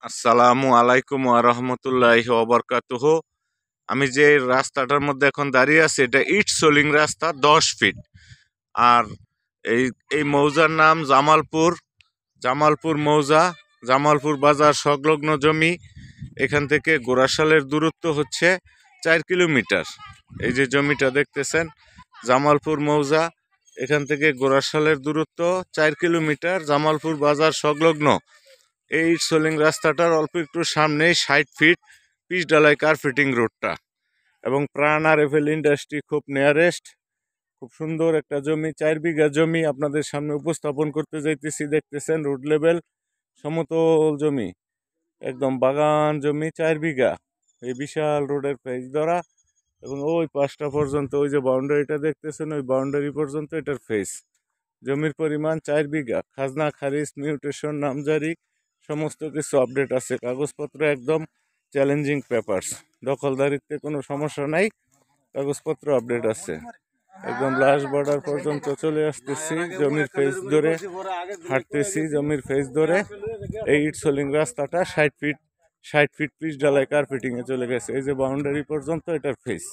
আসসালামু আলাইকুম ওয়া রাহমাতুল্লাহি ওয়া বারাকাতুহু। আমি যে রাস্তাটার মধ্যে এখন দাঁড়িয়ে আছি এটা ইট সোলিং রাস্তা 10 ফিট। আর এই এই মৌজার নাম জামালপুর। জামালপুর মৌজা, জামালপুর বাজার সংলগ্ন জমি। এখান থেকে গোরাশালের দূরত্ব হচ্ছে 4 কিলোমিটার। এই যে জমিটা দেখতেছেন জামালপুর মৌজা, এখান থেকে গোরাশালের দূরত্ব 4 কিলোমিটার। জামালপুর বাজার সংলগ্ন এই ইট সোলিং রাস্তাটার অল্প একটু সামনেই 60 ফিট পিচ ঢালাই কার্পেটিং রোডটা, এবং প্রাণ আর এফএল ইন্ডাস্ট্রি খুব নিয়ারেস্ট। খুব সুন্দর একটা জমি, 4 বিঘা জমি আপনাদের সামনে উপস্থাপন করতে যাইতেছি। দেখতেছেন রোড লেভেল সমতল জমি, একদম বাগান জমি, 4 বিঘা। এই বিশাল রোডের ফেজ ধরা, এবং ওই পাঁচটা পর্যন্ত ওই যে বাউন্ডারিটা দেখতেছেন ওই বাউন্ডারি পর্যন্ত এটার ফেস। জমির পরিমাণ 4 বিঘা। খাজনা খারিজ, মিউটেশন, নামজারি সমস্ত কিছু আপডেট আছে। কাগজপত্র একদম চ্যালেঞ্জিং পেপারস, দখলদারিত্বে কোনো সমস্যা নাই, কাগজপত্র আপডেট আছে। একদম লাস্ট বর্ডার পর্যন্ত চলে আসতেছি, জমির ফেস ধরে হাঁটতেছি। জমির ফেস ধরে এই ইট সোলিং রাস্তাটা 60 ফিট পিচ ঢালাই কার্পেটিংয়ে চলে গেছে। এই যে বাউন্ডারি পর্যন্ত এটার ফেস।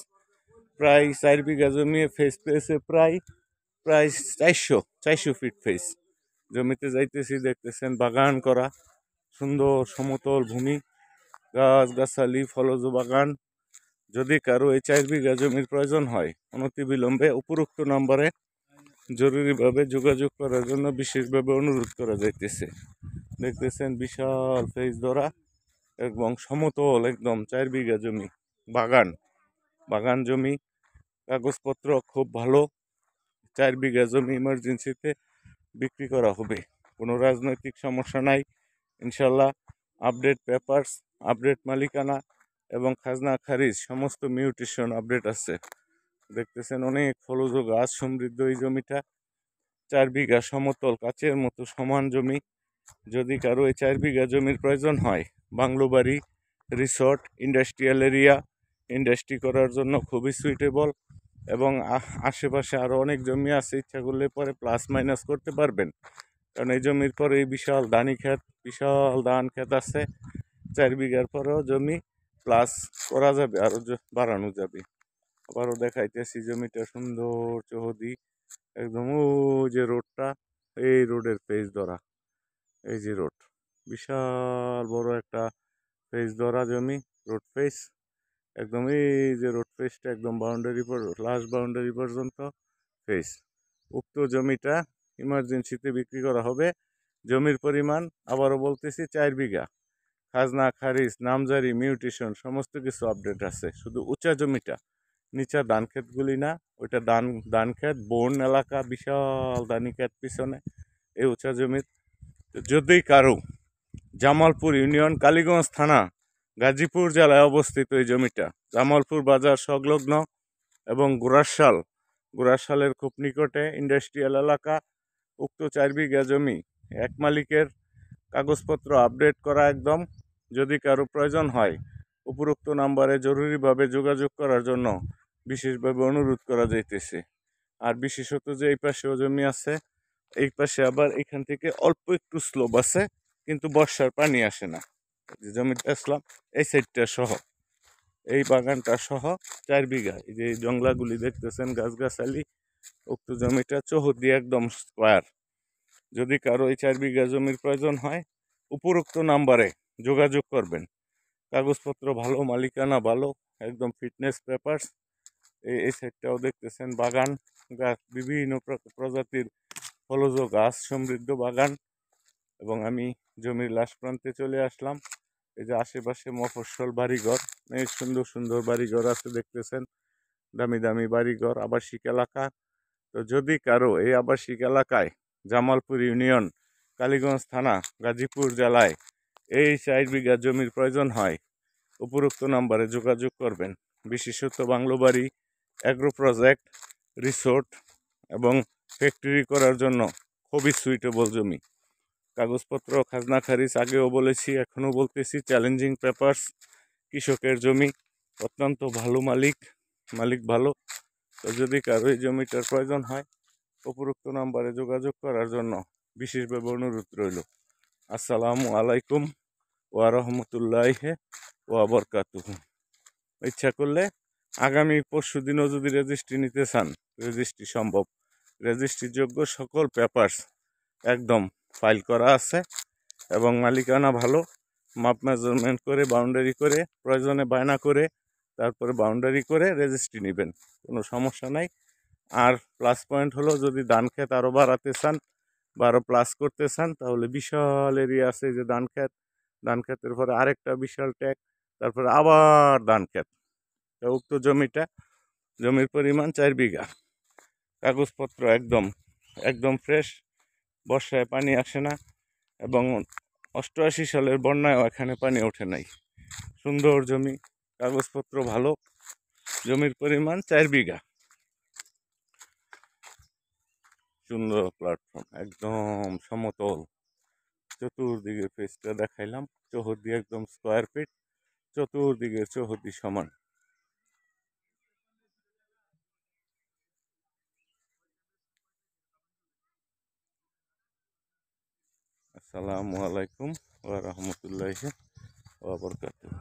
প্রায় 4 বিঘা জমি ফেস পেয়েছে প্রায় প্রায় 400 ফিট ফেস। জমিতে যাইতেছি, দেখতেছেন বাগান করা, সুন্দর সমতল ভূমি, গাছ গাছালি, ফলজ বাগান। যদি কারো এই 4 বিঘা জমির প্রয়োজন হয় অনতিবিলম্বে উপরোক্ত নম্বরে জরুরিভাবে যোগাযোগ করার জন্য বিশেষভাবে অনুরোধ করা যাইতেছে। দেখতেছেন বিশাল ফেজ ধরা এবং সমতল একদম 4 বিঘা জমি, বাগান জমি, কাগজপত্র খুব ভালো। 4 বিঘা জমি ইমার্জেন্সিতে বিক্রি করা হবে, কোনো রাজনৈতিক সমস্যা নাই ইনশাল্লাহ। আপডেট পেপারস, আপডেট মালিকানা এবং খাজনা খারিজ সমস্ত মিউটেশন আপডেট আছে। দেখতেছেন অনেক ফলজ গাছ সমৃদ্ধ এই জমিটা। 4 বিঘা সমতল কাচের মতো সমান জমি। যদি কারো এই 4 বিঘা জমির প্রয়োজন হয়, বাংলো বাড়ি, রিসর্ট, ইন্ডাস্ট্রিয়াল এরিয়া, ইন্ডাস্ট্রি করার জন্য খুবই সুইটেবল। এবং আশেপাশে আরও অনেক জমি আছে, ইচ্ছা করলে পরে প্লাস মাইনাস করতে পারবেন, কারণ এই জমির পরে এই বিশাল বিশাল ধান ক্ষেত আছে। 4 বিঘার পরেও জমি প্লাস করা যাবে, আরও বাড়ানো যাবে। আবারও দেখাইতেছি জমিটা সুন্দর চৌহদি, একদম ওই যে রোডটা, এই রোডের পেজ ধরা, এই যে রোড, বিশাল বড় একটা পেজ ধরা জমি, রোড পেজ একদম। এই যে রোড পেজটা একদম বাউন্ডারি লাস্ট বাউন্ডারি পর্যন্ত পেজ। উক্ত জমিটা ইমার্জেন্সিতে বিক্রি করা হবে। জমির পরিমাণ আবারও বলতেছি 4 বিঘা। খাজনা খারিজ, নামজারি, মিউটেশন সমস্ত কিছু আপডেট আছে। শুধু উঁচা জমিটা, নিচা ধান ক্ষেতগুলি না, ওইটা ধান ক্ষেত, বন এলাকা, বিশাল ধানি ক্ষেত পিছনে এই উঁচা জমির। যদি কারো জামালপুর ইউনিয়ন, কালীগঞ্জ থানা, গাজীপুর জেলায় অবস্থিত এই জমিটা, জামালপুর বাজার সংলগ্ন এবং গোরাশালের খুব নিকটে, ইন্ডাস্ট্রিয়াল এলাকা। উক্ত 4 বিঘা জমি এক মালিকের, কাগজপত্র আপডেট করা একদম। যদি কারো প্রয়োজন হয় উপরোক্ত নাম্বারে জরুরিভাবে যোগাযোগ করার জন্য বিশেষভাবে অনুরোধ করা যাইতেছে। আর বিশেষত যে এই পাশেও জমি আছে, এই পাশে আবার এখান থেকে অল্প একটু স্লোপ আছে, কিন্তু বর্ষার পানি আসে না। যে জমিটা আসলাম এই সাইডটা সহ, এই বাগানটা সহ 4 বিঘা। এই যে জংলাগুলি দেখতেছেন, গাছগাছালি, উক্ত জমিটা চৌহদ্দি একদম স্কোয়ার। যদি কারো এই 4 বিঘা জমির প্রয়োজন হয় উপরোক্ত নাম্বারে যোগাযোগ করবেন। কাগজপত্র ভালো, মালিকানা ভালো, একদম ফিটনেস পেপারস। এই সাইডটাও দেখতেছেন বাগান, গাছ, বিভিন্ন প্রজাতির ফলজ গাছ সমৃদ্ধ বাগান। এবং আমি জমির লাস্ট প্রান্তে চলে আসলাম। এই যে আশেপাশে মফস্বল বাড়িঘর, এই সুন্দর সুন্দর বাড়িঘর আছে দেখতেছেন, দামি দামি বাড়িঘর, আবাসিক এলাকা। তো যদি কারো এই আবাসিক এলাকায় জামালপুর ইউনিয়ন, কালীগঞ্জ থানা, গাজীপুর জেলায় এই 4 বিঘা জমির প্রয়োজন হয় উপরোক্ত নাম্বারে যোগাযোগ করবেন। বিশেষত বাংলো বাড়ি, অ্যাগ্রো প্রজেক্ট, রিসোর্ট এবং ফ্যাক্টরি করার জন্য খুবই সুইটেবল জমি। কাগজপত্র, খাজনা খারিজ আগেও বলেছি, এখনও বলতেছি, চ্যালেঞ্জিং পেপারস, কৃষকের জমি, অত্যন্ত ভালো মালিক ভালো। তো যদি কারো এই জমিটার প্রয়োজন হয় উপরোক্ত নাম্বারে যোগাযোগ করার জন্য বিশেষভাবে অনুরোধ রইল। আসসালামু আলাইকুম ওয়া রাহমাতুল্লাহি ওয়া বারাকাতুহু। ইচ্ছা করলে আগামী পরশুদিনও যদি রেজিস্ট্রি নিতে চান, রেজিস্ট্রি সম্ভব। রেজিস্ট্রিযোগ্য সকল পেপারস একদম ফাইল করা আছে এবং মালিকানা ভালো। মাপ মেজারমেন্ট করে বাউন্ডারি করে প্রয়োজনে বায়না করে তারপরে বাউন্ডারি করে রেজিস্ট্রি নেবেন, কোনো সমস্যা নাই। আর প্লাস পয়েন্ট হলো, যদি ধান ক্ষেত আরও বাড়াতে চান বা আরও প্লাস করতে চান তাহলে বিশাল এরিয়া আছে, যে ধান ক্ষেত, ধান ক্ষেতের পরে আরেকটা বিশাল ট্যাগ, তারপরে আবার ধান ক্ষেত। উক্ত জমির পরিমাণ 4 বিঘা। কাগজপত্র একদম একদম ফ্রেশ, বর্ষায় পানি আসে না এবং 88 সালের বন্যায়ও এখানে পানি ওঠে নাই। সুন্দর জমি, কাগজপত্র ভালো, জমির পরিমাণ 4 বিঘা। সুন্দর প্ল্যাটফর্ম, একদম সমতল, চতুর্দিকে ফেসটা দেখাইলাম, চৌহদ্দি একদম স্কোয়ার ফিট, চতুর্দিকে চৌহদ্দি সমান। আসসালামু আলাইকুম ওয়া রাহমাতুল্লাহি ওয়া বারাকাতুহু।